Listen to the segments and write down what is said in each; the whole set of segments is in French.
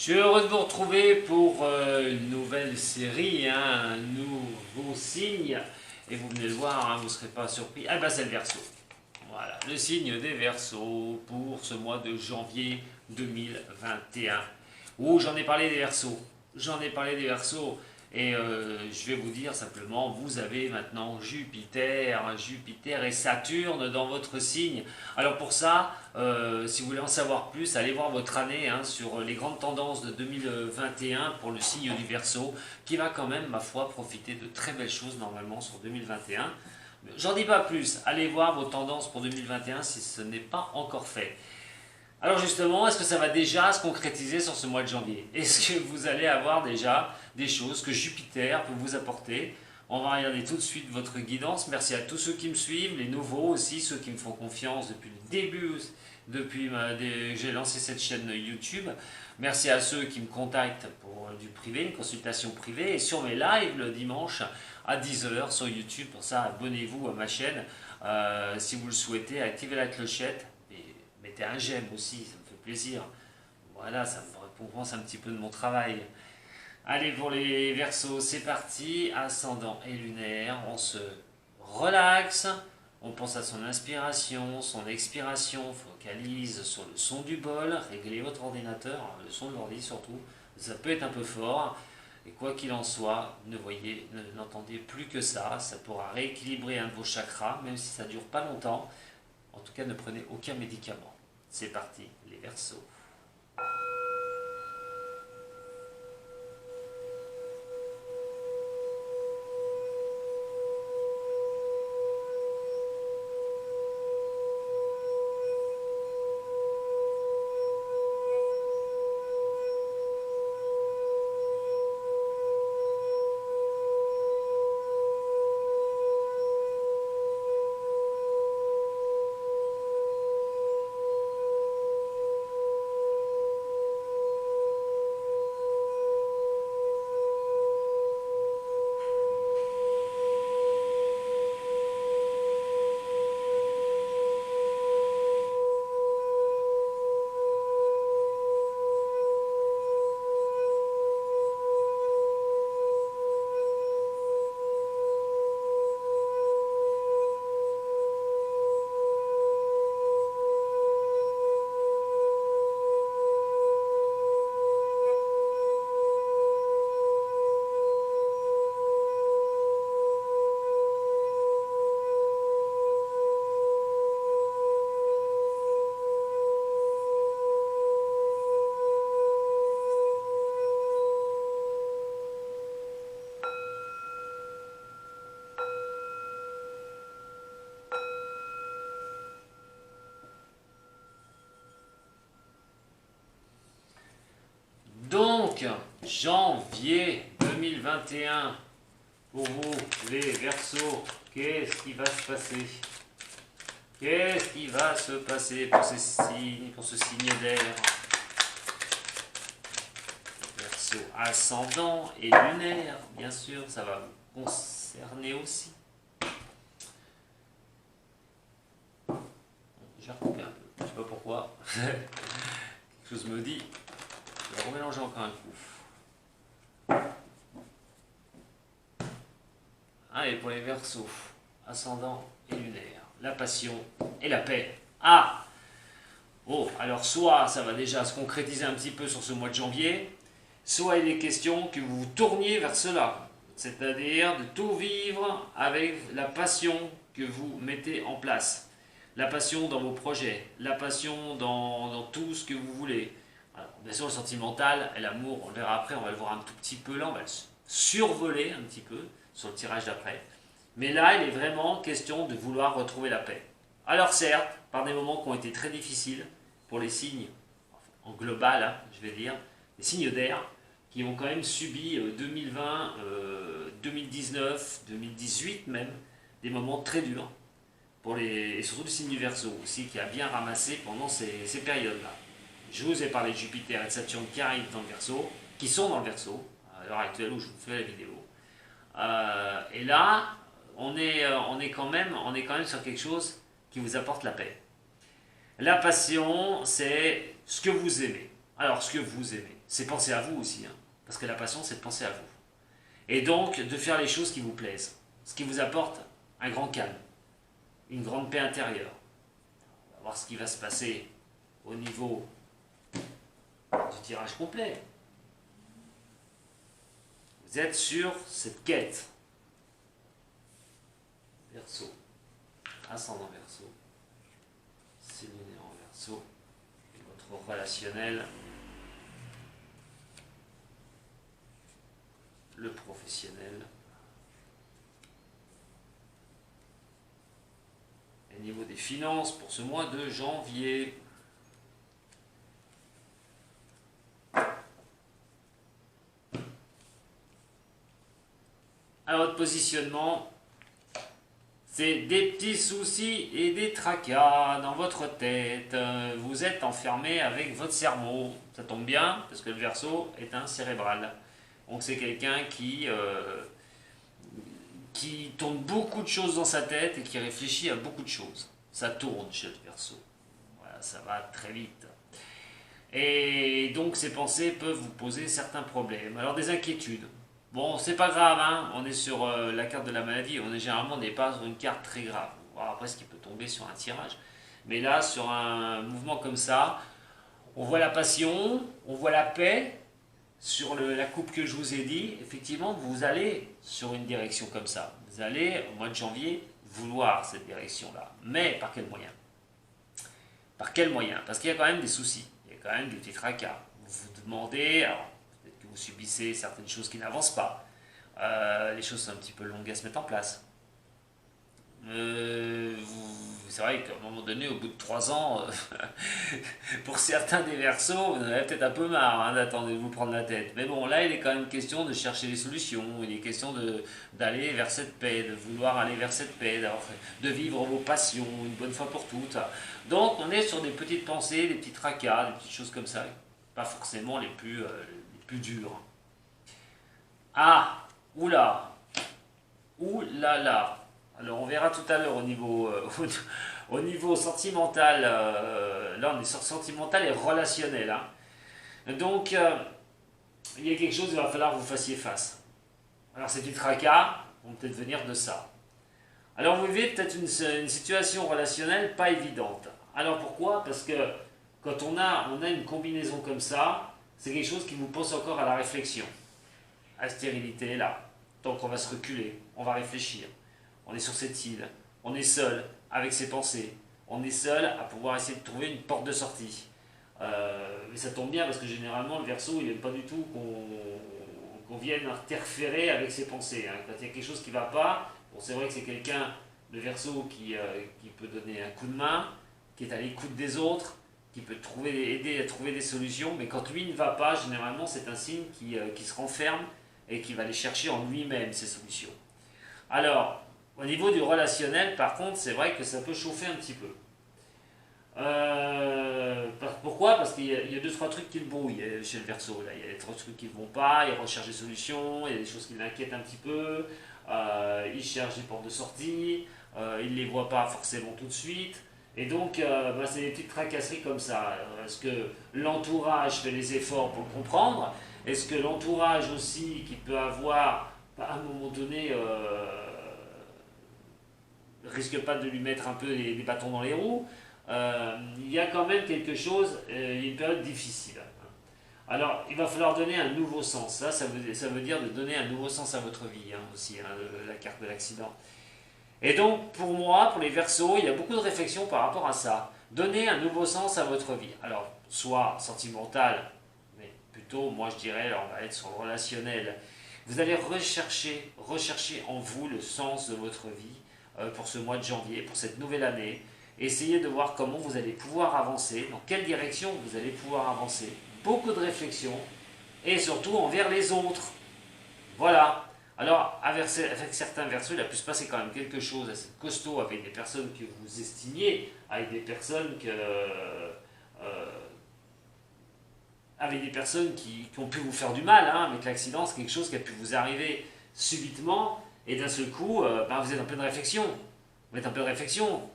suis heureux de vous retrouver pour une nouvelle série, hein, un nouveau signe. Et vous venez le voir, hein, vous ne serez pas surpris. Ah ben c'est le Verseau. Voilà, le signe des Verseaux pour ce mois de janvier 2021. Où j'en ai parlé des Verseaux. J'en ai parlé des Verseaux. Et je vais vous dire simplement, vous avez maintenant Jupiter et Saturne dans votre signe. Alors pour ça, si vous voulez en savoir plus, allez voir votre année, hein, sur les grandes tendances de 2021 pour le signe du Verseau, qui va quand même, ma foi, profiter de très belles choses normalement sur 2021. J'en dis pas plus, allez voir vos tendances pour 2021 si ce n'est pas encore fait. Alors justement, est-ce que ça va déjà se concrétiser sur ce mois de janvier? Est-ce que vous allez avoir déjà des choses que Jupiter peut vous apporter? On va regarder tout de suite votre guidance. Merci à tous ceux qui me suivent, les nouveaux aussi, ceux qui me font confiance depuis le début, depuis que j'ai lancé cette chaîne YouTube. Merci à ceux qui me contactent pour du privé, une consultation privée. Et sur mes lives le dimanche à 10h sur YouTube. Pour ça, abonnez-vous à ma chaîne. Si vous le souhaitez, activez la clochette. Mettez un j'aime aussi, ça me fait plaisir. Voilà, ça me récompense un petit peu de mon travail. Allez, pour les Verseaux, c'est parti. Ascendant et lunaire, on se relaxe. On pense à son inspiration, son expiration. Focalise sur le son du bol. Réglez votre ordinateur, le son de l'ordi surtout. Ça peut être un peu fort. Et quoi qu'il en soit, n'entendez plus que ça. Ça pourra rééquilibrer un de vos chakras, même si ça ne dure pas longtemps. En tout cas, ne prenez aucun médicament. C'est parti, les Verseaux. Donc, janvier 2021, pour vous, les Verseaux, qu'est-ce qui va se passer? Qu'est-ce qui va se passer pour ces signes, pour ce signe d'air? Verseau ascendant et lunaire, bien sûr, ça va vous concerner aussi. J'ai recoupé un peu, je ne sais pas pourquoi. Quelque chose me dit. Je vais remélanger encore un coup. Allez, pour les Verseaux, ascendant et lunaire, la passion et la paix. Ah! Oh, alors soit ça va déjà se concrétiser un petit peu sur ce mois de janvier, soit il est question que vous vous tourniez vers cela. C'est-à-dire de tout vivre avec la passion que vous mettez en place. La passion dans vos projets, la passion dans tout ce que vous voulez. Alors, bien sûr, le sentimental et l'amour, on le verra après, on va le voir un tout petit peu là, on va le survoler un petit peu sur le tirage d'après. Mais là, il est vraiment question de vouloir retrouver la paix. Alors certes, par des moments qui ont été très difficiles pour les signes, en global, hein, je vais dire, les signes d'air, qui ont quand même subi 2020, 2019, 2018 même, des moments très durs, et surtout le signe du Verseau aussi, qui a bien ramassé pendant ces périodes-là. Je vous ai parlé de Jupiter et de Saturne qui arrivent dans le Verseau, qui sont dans le Verseau, à l'heure actuelle où je vous fais la vidéo. Et là, on est quand même sur quelque chose qui vous apporte la paix. La passion, c'est ce que vous aimez. Alors, ce que vous aimez. c'est penser à vous aussi. Hein. Parce que la passion, c'est de penser à vous. Et donc, de faire les choses qui vous plaisent. Ce qui vous apporte un grand calme, une grande paix intérieure. On va voir ce qui va se passer au niveau du tirage complet. Vous êtes sur cette quête. Verseau. Ascendant Verseau. C'est lunaire en Verseau. Et votre relationnel. Le professionnel. Et au niveau des finances pour ce mois de janvier. Alors votre positionnement, c'est des petits soucis et des tracas dans votre tête. Vous êtes enfermé avec votre cerveau. Ça tombe bien parce que le Verseau est un cérébral. Donc c'est quelqu'un qui tourne beaucoup de choses dans sa tête et qui réfléchit à beaucoup de choses. Ça tourne chez le Verseau. Voilà, ça va très vite. Et donc ces pensées peuvent vous poser certains problèmes. Alors des inquiétudes. Bon, c'est pas grave, hein. On est sur la carte de la maladie. Généralement, on n'est pas sur une carte très grave. On va voir après ce qui peut tomber sur un tirage. Mais là, sur un mouvement comme ça, on voit la passion, on voit la paix. Sur la coupe que je vous ai dit, effectivement, vous allez sur une direction comme ça. Vous allez, au mois de janvier, vouloir cette direction-là. Mais par quel moyen? Par quel moyen? Parce qu'il y a quand même des soucis. Il y a quand même des petits tracas. Vous vous demandez, alors peut-être que vous subissez certaines choses qui n'avancent pas. Les choses sont un petit peu longues à se mettre en place. C'est vrai qu'à un moment donné, au bout de 3 ans, pour certains des Verseaux, vous en avez peut-être un peu marre hein, d'attendre de vous prendre la tête. Mais bon, là, il est quand même question de chercher des solutions, il est question d'aller vers cette paix, de vouloir aller vers cette paix, de vivre vos passions une bonne fois pour toutes. Donc, on est sur des petites pensées, des petits tracas, des petites choses comme ça, pas forcément les plus dures. Ah, oula, oulala. Alors on verra tout à l'heure au niveau sentimental, là on est sur sentimental et relationnel. Hein. Donc il y a quelque chose, il va falloir que vous fassiez face. Alors ces petits tracas vont peut-être venir de ça. Alors vous vivez peut-être une situation relationnelle pas évidente. Alors pourquoi? Parce que quand on a une combinaison comme ça, c'est quelque chose qui vous pousse encore à la réflexion. À la stérilité là. Donc on va se reculer, on va réfléchir. On est sur cette île, on est seul avec ses pensées, on est seul à pouvoir essayer de trouver une porte de sortie. Mais ça tombe bien parce que généralement le Verseau il n'aime pas du tout qu'on vienne interférer avec ses pensées. Hein. Quand il y a quelque chose qui ne va pas, bon, c'est vrai que c'est quelqu'un, le Verseau, qui peut donner un coup de main, qui est à l'écoute des autres, qui peut aider à trouver des solutions, mais quand lui ne va pas, généralement c'est un signe qui se renferme et qui va aller chercher en lui-même ces solutions. Alors, au niveau du relationnel, par contre, c'est vrai que ça peut chauffer un petit peu. Pourquoi? Parce qu'il y a 2-3 trucs qui le brouillent chez le Verseau. Là. Il y a des trucs qui ne vont pas, il recherche des solutions, il y a des choses qui l'inquiètent un petit peu, il cherche des portes de sortie, il ne les voit pas forcément tout de suite. Et donc, c'est des petites tracasseries comme ça. Est-ce que l'entourage fait les efforts pour le comprendre? Est-ce que l'entourage aussi, qui peut avoir, à un moment donné, risque pas de lui mettre un peu des bâtons dans les roues, il y a quand même quelque chose, il y a une période difficile. Alors, il va falloir donner un nouveau sens. Ça veut dire de donner un nouveau sens à votre vie hein, aussi, hein, la carte de l'accident. Et donc, pour moi, pour les Verseaux, il y a beaucoup de réflexions par rapport à ça. Donner un nouveau sens à votre vie. Alors, soit sentimental, mais plutôt, moi je dirais, on va être sur le relationnel. Vous allez rechercher en vous le sens de votre vie pour ce mois de janvier, pour cette nouvelle année. Essayez de voir comment vous allez pouvoir avancer, dans quelle direction vous allez pouvoir avancer. Beaucoup de réflexion et surtout envers les autres. Voilà. Alors, avec certains Verseaux, il a pu se passer quand même quelque chose assez costaud avec des personnes que vous estimiez, avec des personnes qui ont pu vous faire du mal. Hein, avec l'accident, c'est quelque chose qui a pu vous arriver subitement et d'un seul coup, vous êtes en pleine réflexion. Vous êtes en pleine réflexion.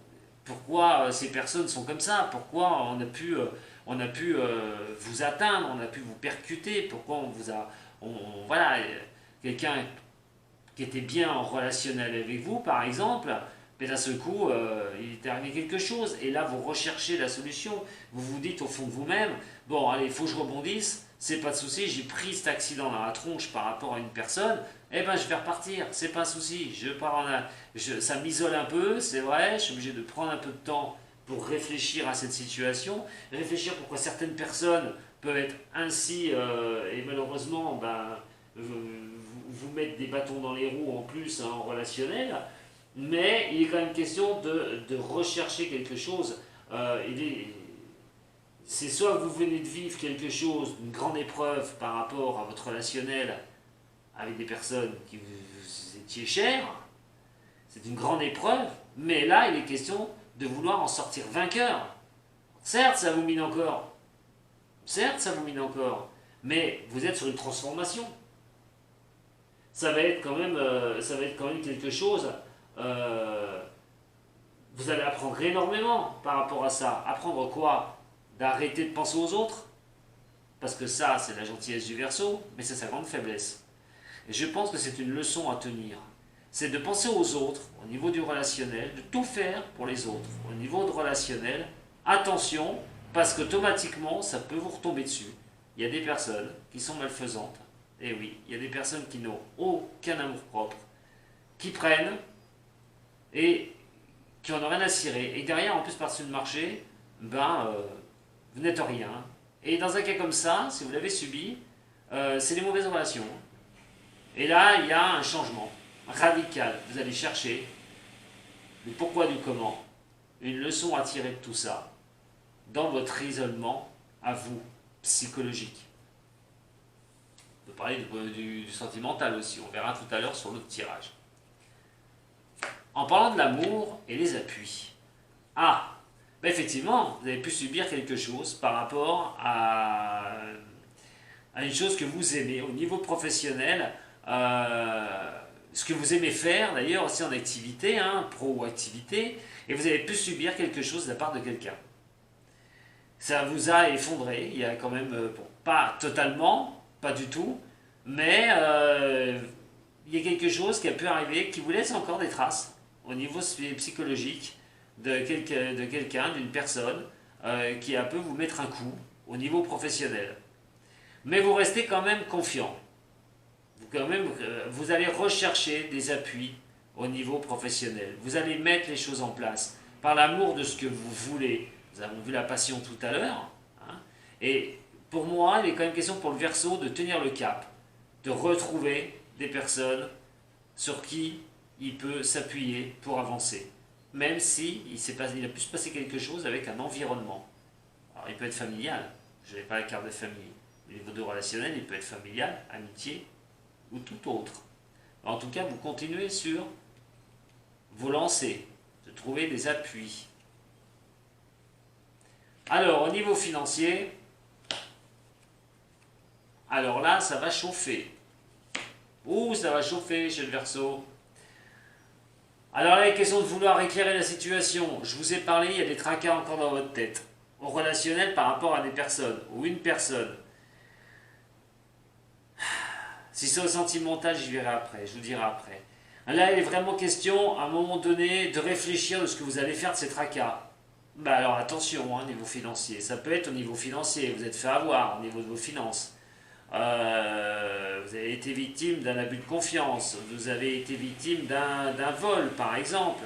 Pourquoi ces personnes sont comme ça? Pourquoi on a pu on a pu vous atteindre, on a pu vous percuter, pourquoi on vous a... voilà, quelqu'un qui était bien en relationnel avec vous, par exemple, mais d'un seul coup, il est arrivé quelque chose, et là, vous recherchez la solution, vous vous dites au fond de vous-même, bon, allez, il faut que je rebondisse, c'est pas de souci, j'ai pris cet accident dans la tronche par rapport à une personne, eh ben je vais repartir, c'est pas un souci, ça m'isole un peu, c'est vrai, je suis obligé de prendre un peu de temps pour réfléchir à cette situation, réfléchir pourquoi certaines personnes peuvent être ainsi, et malheureusement, ben, vous mettre des bâtons dans les roues en plus hein, en relationnel, mais il est quand même question de rechercher quelque chose. C'est soit vous venez de vivre quelque chose, une grande épreuve par rapport à votre relationnel avec des personnes qui vous étiez chères, c'est une grande épreuve, mais là il est question de vouloir en sortir vainqueur. Certes, ça vous mine encore, mais vous êtes sur une transformation. Ça va être quand même quelque chose. Vous allez apprendre énormément par rapport à ça. Apprendre quoi? D'arrêter de penser aux autres, parce que ça, c'est la gentillesse du Verseau, mais c'est sa grande faiblesse. Et je pense que c'est une leçon à tenir. C'est de penser aux autres au niveau du relationnel, de tout faire pour les autres au niveau de relationnel. Attention, parce qu'automatiquement, ça peut vous retomber dessus. Il y a des personnes qui sont malfaisantes. Et oui, il y a des personnes qui n'ont aucun amour-propre, qui prennent et qui n'en ont rien à cirer. Et derrière, en plus, par-dessus le marché, vous n'êtes rien. Et dans un cas comme ça, si vous l'avez subi, c'est les mauvaises relations. Et là, il y a un changement radical. Vous allez chercher le pourquoi du comment, une leçon à tirer de tout ça, dans votre isolement à vous, psychologique. On peut parler du sentimental aussi, on verra tout à l'heure sur l'autre tirage. En parlant de l'amour et les appuis. Effectivement, vous avez pu subir quelque chose par rapport à une chose que vous aimez au niveau professionnel, ce que vous aimez faire d'ailleurs aussi en activité, pro ou activité, et vous avez pu subir quelque chose de la part de quelqu'un. Ça vous a effondré, il y a quand même, pas totalement, pas du tout, mais il y a quelque chose qui a pu arriver qui vous laisse encore des traces au niveau psychologique de quelqu'un, d'une personne qui a pu vous mettre un coup au niveau professionnel. Mais vous restez quand même confiant. Vous allez rechercher des appuis au niveau professionnel. Vous allez mettre les choses en place par l'amour de ce que vous voulez. Nous avons vu la passion tout à l'heure. Et pour moi, il est quand même question pour le Verseau de tenir le cap, de retrouver des personnes sur qui il peut s'appuyer pour avancer. Même si il a pu se passer quelque chose avec un environnement. Alors il peut être familial, je n'ai pas la carte de famille. Au niveau de relationnel, il peut être familial, amitié ou tout autre. En tout cas, vous continuez sur vos lancers, de trouver des appuis. Alors, au niveau financier, alors là, ça va chauffer. Ça va chauffer chez le Verseau. Alors là, il est question de vouloir éclairer la situation. Je vous ai parlé, il y a des tracas encore dans votre tête. Au relationnel par rapport à des personnes, ou une personne. Si c'est au sentimental, j'y verrai après, je vous dirai après. Là, il est vraiment question, à un moment donné, de réfléchir de ce que vous allez faire de ces tracas. Alors attention, au niveau financier. Ça peut être au niveau financier, vous êtes fait avoir au niveau de vos finances. Vous avez été victime d'un abus de confiance, vous avez été victime d'un vol par exemple,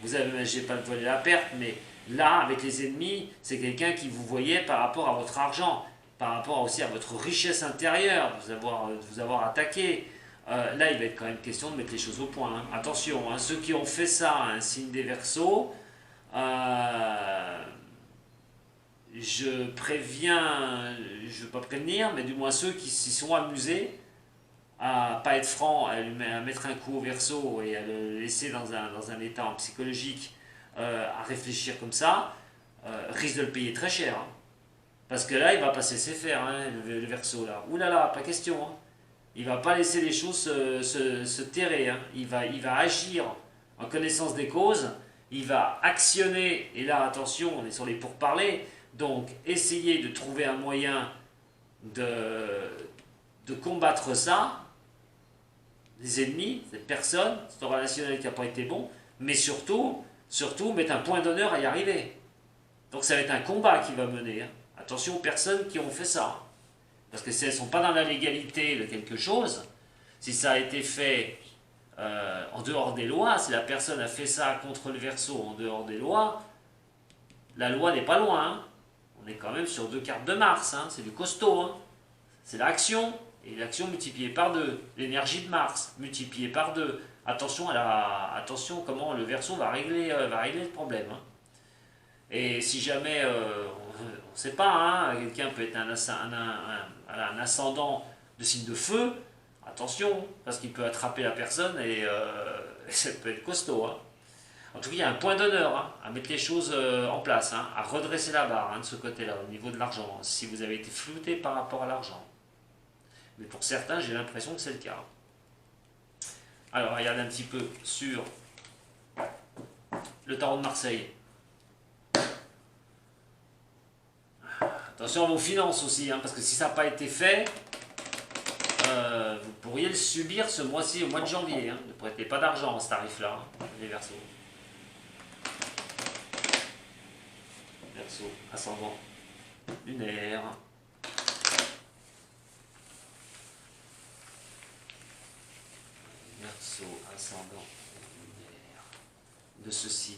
j'ai pas volé la perte, mais là avec les ennemis, c'est quelqu'un qui vous voyait par rapport à votre argent, par rapport aussi à votre richesse intérieure, de vous avoir attaqué. Là il va être quand même question de mettre les choses au point. Attention, ceux qui ont fait ça, un signe des Verseaux, je préviens, je ne veux pas prévenir, mais du moins ceux qui s'y sont amusés à pas être francs, à mettre un coup au Verseau et à le laisser dans un état psychologique, à réfléchir comme ça, risquent de le payer très cher. Parce que là, il va pas se laisser faire, le Verseau là. Ouh là là, pas question. Il va pas laisser les choses se terrer. Il va agir en connaissance des causes. Il va actionner, et là attention, on est sur les pourparlers, Donc, essayez de trouver un moyen de combattre ça, les ennemis, cette personne, ce relationnel qui n'a pas été bon, mais surtout mettre un point d'honneur à y arriver. Donc ça va être un combat qui va mener. Hein. Attention aux personnes qui ont fait ça. Parce que si elles ne sont pas dans la légalité de quelque chose, si ça a été fait en dehors des lois, si la personne a fait ça contre le Verseau en dehors des lois, la loi n'est pas loin. Hein. On est quand même sur 2 cartes de Mars, hein. C'est du costaud. Hein. C'est l'action, et l'action multipliée par 2. L'énergie de Mars multipliée par 2. Attention, attention comment le Verseau va régler le problème. Hein. Et si jamais, on ne sait pas, hein, quelqu'un peut être un ascendant de signe de feu, attention, parce qu'il peut attraper la personne et ça peut être costaud. Hein. En tout cas, il y a un point d'honneur hein, à mettre les choses en place, hein, à redresser la barre hein, de ce côté-là, au niveau de l'argent, hein, si vous avez été flouté par rapport à l'argent. Mais pour certains, j'ai l'impression que c'est le cas. Alors, regardez un petit peu sur le tarot de Marseille. Attention à vos finances aussi, hein, parce que si ça n'a pas été fait, vous pourriez le subir ce mois-ci, au mois de janvier. Hein. Ne prêtez pas d'argent à ce tarif-là, hein, les Verseaux. Verseau, ascendant lunaire. Verseau, ascendant lunaire de ce signe.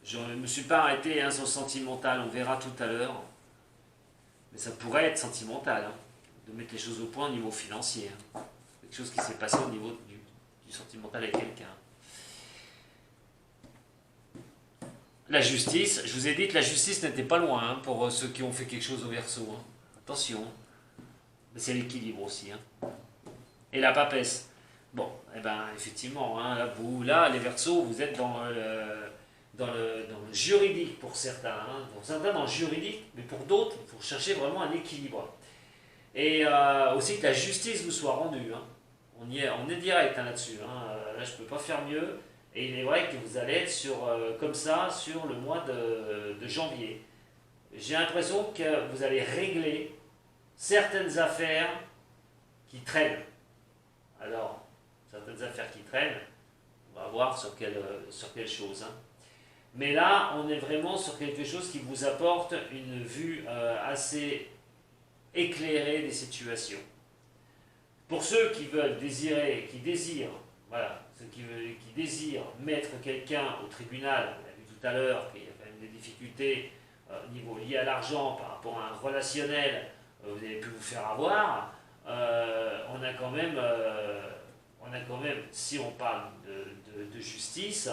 Je ne me suis pas arrêté hein, sur le sentimental, on verra tout à l'heure. Mais ça pourrait être sentimental, hein, de mettre les choses au point au niveau financier. Hein. Quelque chose qui s'est passé au niveau du sentimental avec quelqu'un. La justice, je vous ai dit que la justice n'était pas loin hein, pour ceux qui ont fait quelque chose au Verseau. Hein. Attention, mais c'est l'équilibre aussi. Hein. Et la papesse. Bon, eh ben effectivement, hein, là, les Verseaux, vous êtes dans le juridique pour certains, hein. Pour certains dans le juridique, mais pour d'autres, il faut chercher vraiment un équilibre. Et aussi que la justice vous soit rendue. Hein. On est direct hein, là-dessus. Hein. Là, je ne peux pas faire mieux. Et il est vrai que vous allez être comme ça sur le mois de janvier. J'ai l'impression que vous allez régler certaines affaires qui traînent. Alors, certaines affaires qui traînent, on va voir sur quelle chose. Hein. Mais là, on est vraiment sur quelque chose qui vous apporte une vue assez éclairée des situations. Pour ceux qui désirent, voilà, ceux qui désirent mettre quelqu'un au tribunal, on a vu tout à l'heure qu'il y a quand même des difficultés au niveau lié à l'argent par rapport à un relationnel, vous avez pu vous faire avoir, on a quand même, si on parle de justice,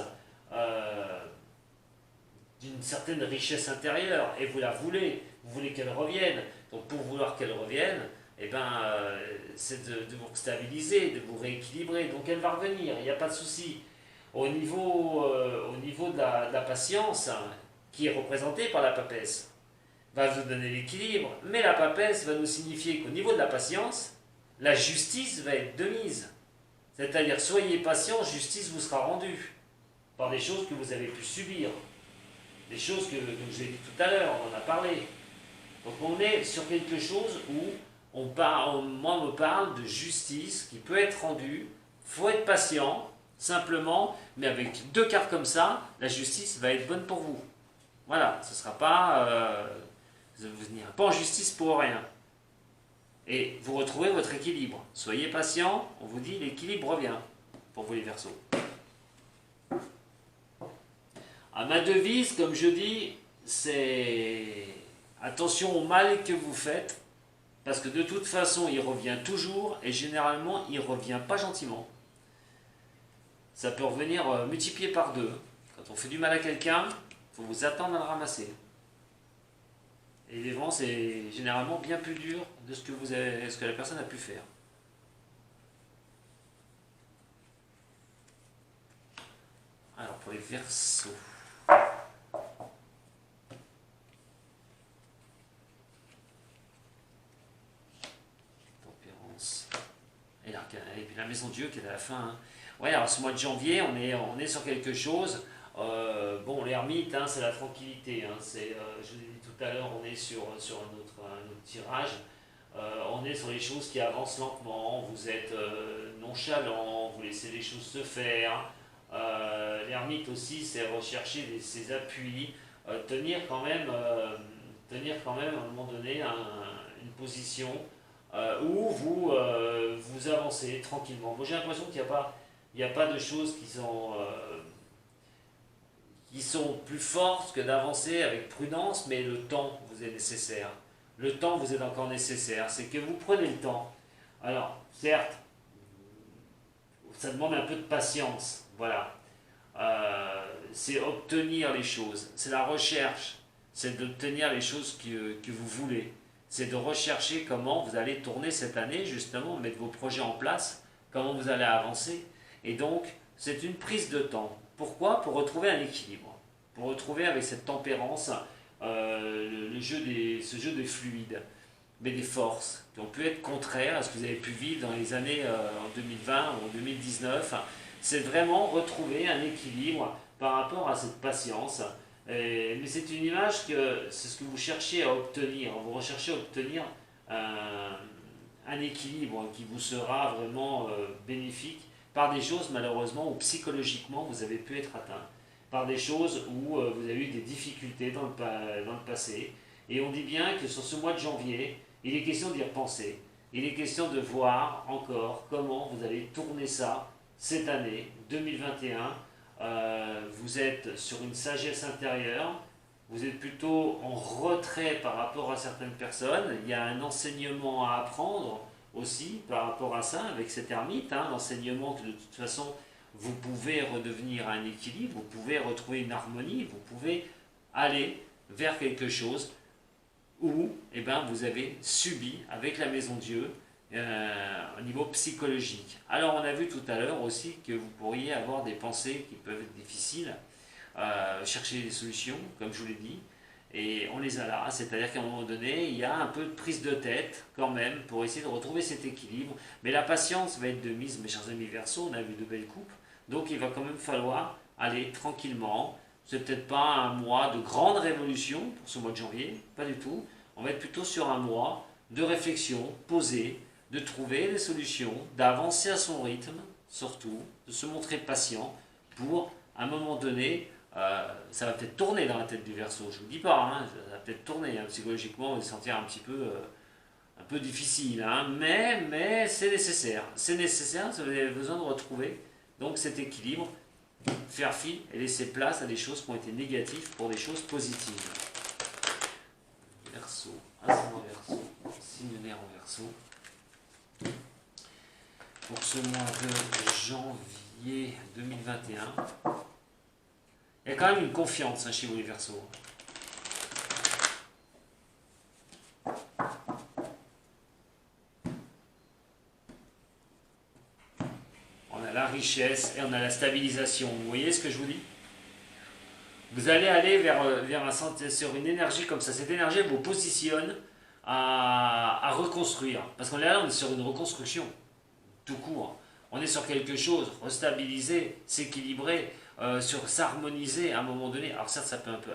d'une certaine richesse intérieure, et vous la voulez, vous voulez qu'elle revienne. Donc pour vouloir qu'elle revienne, eh ben, c'est de vous stabiliser, de vous rééquilibrer. Donc elle va revenir, il n'y a pas de souci. Au niveau de la patience, hein, qui est représentée par la papesse, va vous donner l'équilibre, mais la papesse va nous signifier qu'au niveau de la patience, la justice va être de mise. C'est-à-dire, soyez patient, justice vous sera rendue par des choses que vous avez pu subir. Des choses que je vous ai dit tout à l'heure, on en a parlé. Donc on est sur quelque chose où moi on me parle de justice qui peut être rendue. Il faut être patient, simplement, mais avec 2 cartes comme ça, la justice va être bonne pour vous. Voilà, ce ne sera pas... vous n'irez pas en justice pour rien. Et vous retrouvez votre équilibre. Soyez patient, on vous dit l'équilibre revient pour vous les Verseaux. À ma devise, comme je dis, c'est attention au mal que vous faites, parce que de toute façon, il revient toujours, et généralement, il ne revient pas gentiment. Ça peut revenir multiplié par 2. Quand on fait du mal à quelqu'un, il faut vous attendre à le ramasser. Et les vents, c'est généralement bien plus dur de ce que la personne a pu faire. Alors, pour les Verseaux. Tempérance. Et puis la maison de Dieu qui est à la fin. Hein. Ouais, alors ce mois de janvier, on est sur quelque chose. Bon, l'ermite, hein, c'est la tranquillité. Hein, je vous ai dit tout à l'heure, on est sur un autre tirage. On est sur les choses qui avancent lentement. Vous êtes nonchalant, vous laissez les choses se faire. L'ermite aussi, c'est rechercher ses appuis, tenir quand même à un moment donné une position où vous avancez tranquillement. Moi, j'ai l'impression qu'il n'y a pas de choses qui sont plus fortes que d'avancer avec prudence, mais le temps vous est nécessaire. Le temps vous est encore nécessaire. C'est que vous prenez le temps. Alors, certes, ça demande un peu de patience. Voilà. C'est obtenir les choses. C'est la recherche. C'est d'obtenir les choses que vous voulez. C'est de rechercher comment vous allez tourner cette année, justement, mettre vos projets en place, comment vous allez avancer. Et donc, c'est une prise de temps. Pourquoi? Pour retrouver un équilibre. Pour retrouver avec cette tempérance ce jeu des fluides, mais des forces qui ont pu être contraires à ce que vous avez pu vivre dans les années en 2020 ou en 2019. C'est vraiment retrouver un équilibre par rapport à cette patience. Mais c'est une image que c'est ce que vous cherchez à obtenir. Vous recherchez à obtenir un équilibre qui vous sera vraiment bénéfique par des choses malheureusement où psychologiquement vous avez pu être atteint, par des choses où vous avez eu des difficultés dans le passé. Et on dit bien que sur ce mois de janvier, il est question d'y repenser. Il est question de voir encore comment vous allez tourner ça cette année 2021. Vous êtes sur une sagesse intérieure, vous êtes plutôt en retrait par rapport à certaines personnes. Il y a un enseignement à apprendre aussi par rapport à ça, avec cet ermite, hein, l'enseignement que de toute façon vous pouvez redevenir un équilibre, vous pouvez retrouver une harmonie, vous pouvez aller vers quelque chose où eh ben, vous avez subi avec la Maison Dieu au niveau psychologique. Alors on a vu tout à l'heure aussi que vous pourriez avoir des pensées qui peuvent être difficiles, chercher des solutions, comme je vous l'ai dit, et on les a là, c'est-à-dire qu'à un moment donné, il y a un peu de prise de tête quand même pour essayer de retrouver cet équilibre, mais la patience va être de mise, mes chers amis Verseaux, on a vu de belles coupes, donc il va quand même falloir aller tranquillement. C'est peut-être pas un mois de grande révolution pour ce mois de janvier, pas du tout. On va être plutôt sur un mois de réflexion posée, de trouver des solutions, d'avancer à son rythme, surtout, de se montrer patient pour, à un moment donné, ça va peut-être tourner dans la tête du Verseau, je ne vous dis pas, hein, ça va peut-être tourner, hein, psychologiquement, on va se sentir un peu difficile, hein, mais c'est nécessaire, vous avez besoin de retrouver donc cet équilibre, faire fi et laisser place à des choses qui ont été négatives pour des choses positives. Verseau, ascendant Verseau, signe d'air en Verseau. Pour ce mois de janvier 2021, il y a quand même une confiance, hein, chez vous les Verseaux. On a la richesse et on a la stabilisation. Vous voyez ce que je vous dis? Vous allez aller sur une énergie comme ça. Cette énergie vous positionne à reconstruire. Parce qu'on est là, on est sur une reconstruction, tout court. On est sur quelque chose, restabiliser, s'équilibrer, sur s'harmoniser à un moment donné. Alors certes,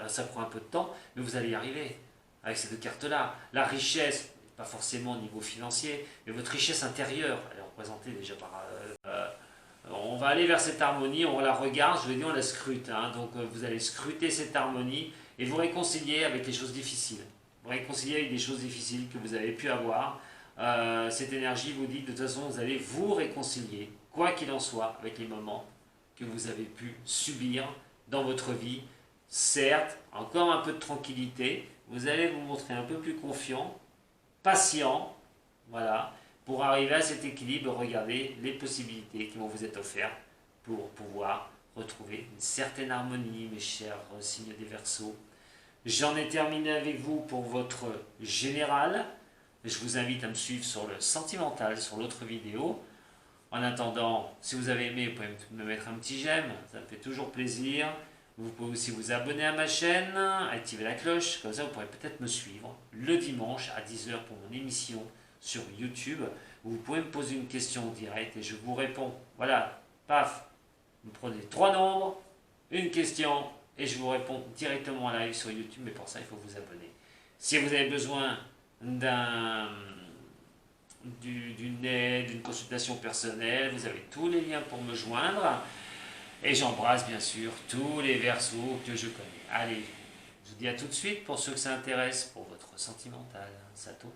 ça prend un peu de temps, mais vous allez y arriver avec ces deux cartes-là. La richesse, pas forcément au niveau financier, mais votre richesse intérieure, elle est représentée déjà par... on va aller vers cette harmonie, on la regarde, je l'ai dit, on la scrute. Hein, donc vous allez scruter cette harmonie et vous réconcilier avec les choses difficiles. Vous réconcilier avec des choses difficiles que vous avez pu avoir. Cette énergie vous dit de toute façon vous allez vous réconcilier, quoi qu'il en soit, avec les moments que vous avez pu subir dans votre vie. Certes, encore un peu de tranquillité, vous allez vous montrer un peu plus confiant, patient, voilà, pour arriver à cet équilibre, regardez les possibilités qui vont vous être offertes pour pouvoir retrouver une certaine harmonie, mes chers signes des Verseaux. J'en ai terminé avec vous pour votre général. Je vous invite à me suivre sur le sentimental, sur l'autre vidéo. En attendant, si vous avez aimé, vous pouvez me mettre un petit j'aime, ça me fait toujours plaisir. Vous pouvez aussi vous abonner à ma chaîne, activer la cloche, comme ça vous pourrez peut-être me suivre le dimanche à 10 h pour mon émission sur YouTube. Vous pouvez me poser une question en direct et je vous réponds. Voilà, Paf, vous prenez 3 nombres, une question, et je vous réponds directement en live sur YouTube, mais pour ça, il faut vous abonner. Si vous avez besoin d'une aide, d'une consultation personnelle, vous avez tous les liens pour me joindre. Et j'embrasse bien sûr tous les Verseaux que je connais. Allez, je vous dis à tout de suite pour ceux que ça intéresse, pour votre sentimental. Sato.